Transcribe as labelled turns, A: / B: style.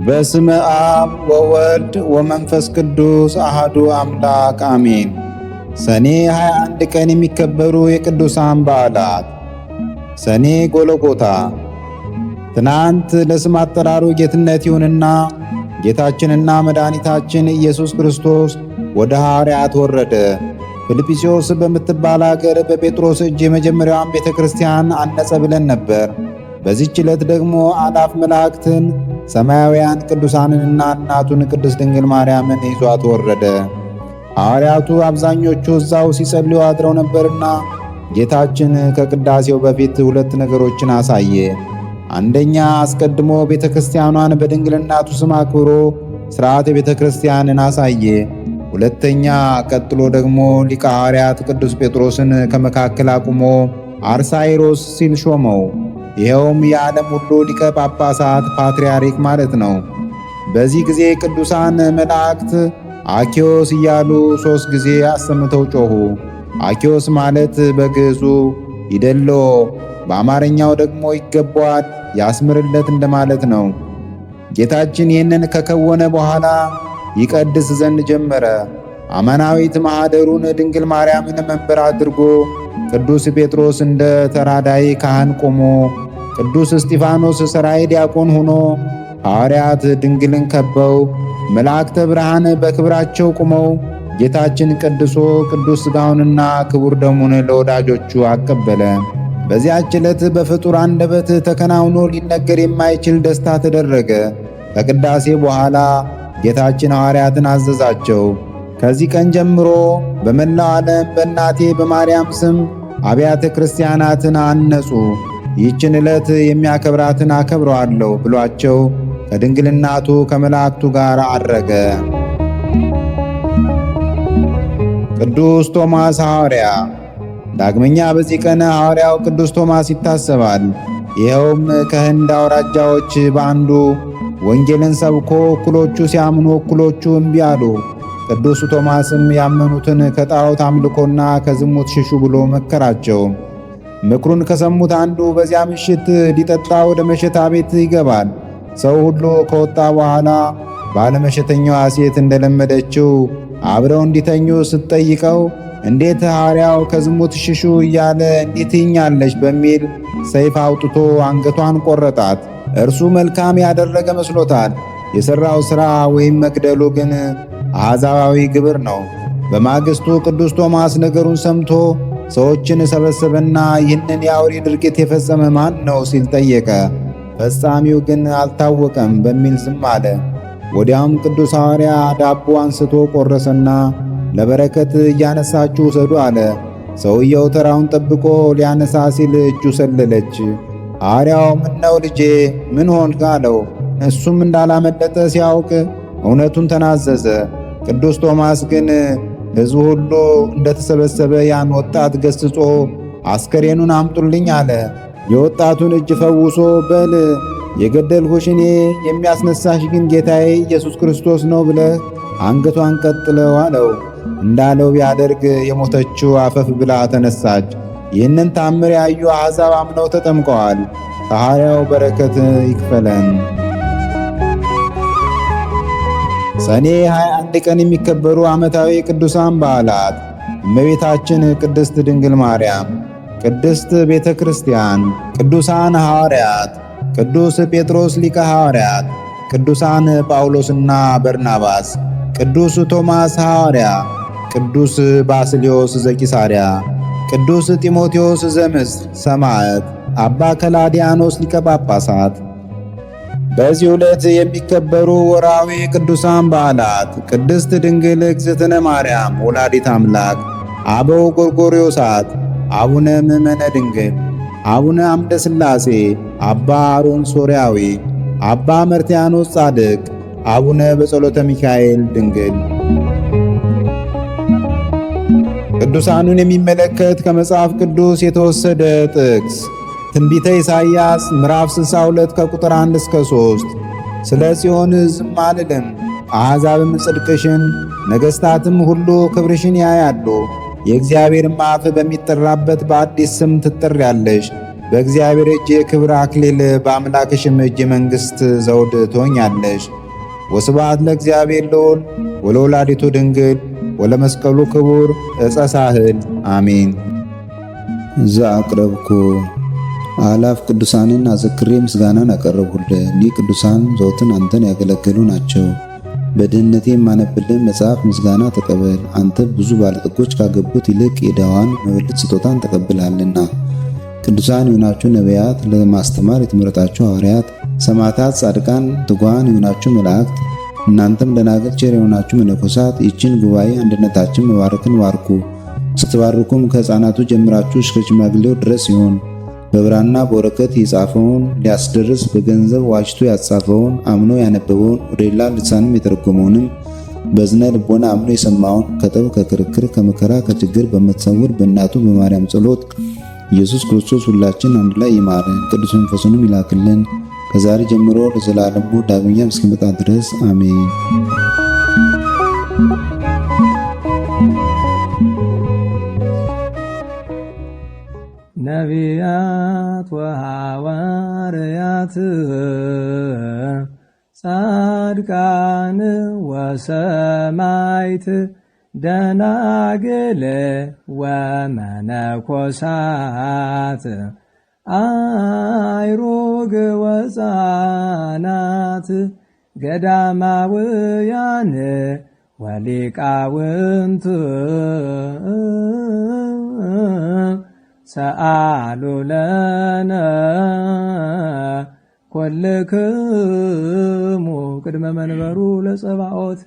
A: በስመ አብ ወወልድ ወመንፈስ ቅዱስ አሐዱ አምላክ አሜን። ሰኔ 21 ቀን የሚከበሩ የቅዱሳን በዓላት። ሰኔ ጎልጎታ። ትናንት ለስም አጠራሩ ጌትነት ይሁንና ጌታችንና መድኃኒታችን ኢየሱስ ክርስቶስ ወደ ሐዋርያት ወረደ። ፊልጵስዩስ በምትባል አገር በጴጥሮስ እጅ የመጀመሪያዋን ቤተ ክርስቲያን አነጸ ብለን ነበር። በዚህች ዕለት ደግሞ አላፍ መላእክትን ሰማያውያን ቅዱሳንንና እናቱን ቅድስት ድንግል ማርያምን ይዟት ወረደ። ሐዋርያቱ አብዛኞቹ እዛው ሲጸልዩ አድረው ነበርና ጌታችን ከቅዳሴው በፊት ሁለት ነገሮችን አሳየ። አንደኛ አስቀድሞ ቤተ ክርስቲያኗን በድንግልናቱ ስም አክብሮ ሥርዓተ ቤተ ክርስቲያንን አሳየ። ሁለተኛ ቀጥሎ ደግሞ ሊቀ ሐዋርያት ቅዱስ ጴጥሮስን ከመካከል አቁሞ አርሳይሮስ ሲል ሾመው። ይኸውም የዓለም ሁሉ ሊቀ ጳጳሳት ፓትርያርክ ማለት ነው። በዚህ ጊዜ ቅዱሳን መላእክት አኪዮስ እያሉ 3 ጊዜ አሰምተው ጮኹ። አኪዮስ ማለት በግዕዙ ይደሎ፣ በአማርኛው ደግሞ ይገባዋል፣ ያስምርለት እንደማለት ነው። ጌታችን ይህንን ከከወነ በኋላ ይቀድስ ዘንድ ጀመረ። አማናዊት ማኅደሩን ድንግል ማርያምን መንበር አድርጎ ቅዱስ ጴጥሮስ እንደ ተራዳይ ካህን ቆሞ፣ ቅዱስ እስጢፋኖስ ሠራይ ዲያቆን ሆኖ፣ ሐዋርያት ድንግልን ከበው፣ መላእክተ ብርሃን በክብራቸው ቆመው ጌታችን ቀድሶ ቅዱስ ሥጋውንና ክቡር ደሙን ለወዳጆቹ አቀበለ። በዚያች ዕለት በፍጡር አንደበት ተከናውኖ ሊነገር የማይችል ደስታ ተደረገ። ከቅዳሴ በኋላ ጌታችን ሐዋርያትን አዘዛቸው። ከዚህ ቀን ጀምሮ በመላው ዓለም በእናቴ በማርያም ስም አብያተ ክርስቲያናትን አነጹ። ይህችን ዕለት የሚያከብራትን አከብረዋለሁ ብሏቸው ከድንግልናቱ ከመላእክቱ ጋር አረገ። ቅዱስ ቶማስ ሐዋርያ። ዳግመኛ በዚህ ቀን ሐዋርያው ቅዱስ ቶማስ ይታሰባል። ይኸውም ከህንድ አውራጃዎች በአንዱ ወንጌልን ሰብኮ እኩሎቹ ሲያምኑ እኩሎቹ እምቢ አሉ። ቅዱስ ቶማስም ያመኑትን ከጣዖት አምልኮና ከዝሙት ሽሹ ብሎ መከራቸው። ምክሩን ከሰሙት አንዱ በዚያ ምሽት ሊጠጣ ወደ መሸታ ቤት ይገባል። ሰው ሁሉ ከወጣ በኋላ ባለመሸተኛዋ ሴት እንደለመደችው አብረው እንዲተኙ ስትጠይቀው እንዴት ሐዋርያው ከዝሙት ሽሹ እያለ እንዴት ትኛለች በሚል ሰይፍ አውጥቶ አንገቷን ቆረጣት። እርሱ መልካም ያደረገ መስሎታል። የሠራው ሥራ ወይም መግደሉ ግን አሕዛባዊ ግብር ነው። በማግስቱ ቅዱስ ቶማስ ነገሩን ሰምቶ ሰዎችን ሰበሰበና ይህንን የአውሬ ድርጊት የፈጸመ ማን ነው ሲል ጠየቀ። ፈጻሚው ግን አልታወቀም በሚል ዝም አለ። ወዲያውም ቅዱስ ሐዋርያ ዳቦ አንስቶ ቆረሰና ለበረከት እያነሳችሁ ውሰዱ አለ። ሰውየው ተራውን ጠብቆ ሊያነሳ ሲል እጁ ሰለለች። ሐዋርያው ምነው ልጄ ምን ሆንክ አለው። እሱም እንዳላመለጠ ሲያውቅ እውነቱን ተናዘዘ። ቅዱስ ቶማስ ግን ሕዝቡ ሁሉ እንደተሰበሰበ ያን ወጣት ገስጾ አስከሬኑን አምጡልኝ አለ። የወጣቱን እጅ ፈውሶ በል የገደልሁሽ እኔ የሚያስነሳሽ ግን ጌታዬ ኢየሱስ ክርስቶስ ነው ብለህ አንገቷን ቀጥለው አለው። እንዳለው ቢያደርግ የሞተችው አፈፍ ብላ ተነሳች። ይህንን ታምር ያዩ አሕዛብ አምነው ተጠምቀዋል። ከሐዋርያው በረከት ይክፈለን። ሰኔ 21 ቀን የሚከበሩ ዓመታዊ ቅዱሳን በዓላት። እመቤታችን ቅድስት ድንግል ማርያም፣ ቅድስት ቤተ ክርስቲያን፣ ቅዱሳን ሐዋርያት፣ ቅዱስ ጴጥሮስ ሊቀ ሐዋርያት፣ ቅዱሳን ጳውሎስና በርናባስ፣ ቅዱስ ቶማስ ሐዋርያ፣ ቅዱስ ባስልዮስ ዘቂሳርያ፣ ቅዱስ ጢሞቴዎስ ዘምስር ሰማዕት፣ አባ ከላዲያኖስ ሊቀ ጳጳሳት። በዚህ ዕለት የሚከበሩ ወርኃዊ ቅዱሳን በዓላት። ቅድስት ድንግል እግዝእትነ ማርያም ወላዲት አምላክ፣ አበው ጎርጎርዮሳት፣ አቡነ ምእመነ ድንግል፣ አቡነ አምደ ሥላሴ፣ አባ አሮን ሶርያዊ፣ አባ መርትያኖስ ጻድቅ፣ አቡነ በጸሎተ ሚካኤል ድንግል። ቅዱሳኑን የሚመለከት ከመጽሐፍ ቅዱስ የተወሰደ ጥቅስ ትንቢተ ኢሳይያስ ምዕራፍ 62 ከቁጥር 1 እስከ 3። ስለ ጽዮን ዝም አልልም፣ አሕዛብም ጽድቅሽን፣ ነገሥታትም ሁሉ ክብርሽን ያያሉ። የእግዚአብሔርም አፍ በሚጠራበት በአዲስ ስም ትጠሪያለሽ። በእግዚአብሔር እጅ የክብር አክሊል በአምላክሽም እጅ መንግሥት ዘውድ ትሆኛለሽ። ወስብሐት ለእግዚአብሔር ልዑል ወለወላዲቱ ድንግል ወለመስቀሉ ክቡር ዕፀ ሳህል አሜን።
B: ዘአቅረብኩ አላፍ ቅዱሳንን አዘክሬ ምስጋናን አቀረብሁልህ። እኒህ ቅዱሳን ዘወትር አንተን ያገለገሉ ናቸው። በድህነቴ የማነብልን መጽሐፍ ምስጋና ተቀበል። አንተ ብዙ ባለጠጎች ካገቡት ይልቅ የድሃዋን መበለት ስጦታን ተቀብልሃልና። ቅዱሳን የሆናችሁ ነቢያት፣ ለማስተማር የተመረጣችሁ ሐዋርያት፣ ሰማዕታት፣ ጻድቃን፣ ትጉሃን የሆናችሁ መላእክት፣ እናንተም ደናግል ቸር የሆናችሁ መነኮሳት ይህችን ጉባኤ አንድነታችን መባረክን ባርኩ። ስትባርኩም ከሕፃናቱ ጀምራችሁ እስከ ሽማግሌው ድረስ ይሁን። በብራና በወረቀት የጻፈውን ሊያስደርስ በገንዘብ ዋጅቶ ያጻፈውን አምኖ ያነበበውን ወደ ሌላ ልሳንም የተረጎመውንም በዝነ ልቦና አምኖ የሰማውን ከጠብ ከክርክር ከመከራ ከችግር በምትሰውር በእናቱ በማርያም ጸሎት ኢየሱስ ክርስቶስ ሁላችን አንድ ላይ ይማረን፣ ቅዱስ መንፈሱንም ይላክልን ከዛሬ ጀምሮ ለዘላለሙ ዳግመኛም እስኪመጣ ድረስ አሜን።
C: ነቢያት ወሐዋርያት ጻድቃን ወሰማዕት ደናግል ወመነኮሳት አይሩግ ወሕፃናት ገዳማውያን ወሊቃውንት ሰአሉ ለነ ኩልክሙ ቅድመ መንበሩ ለጸባኦት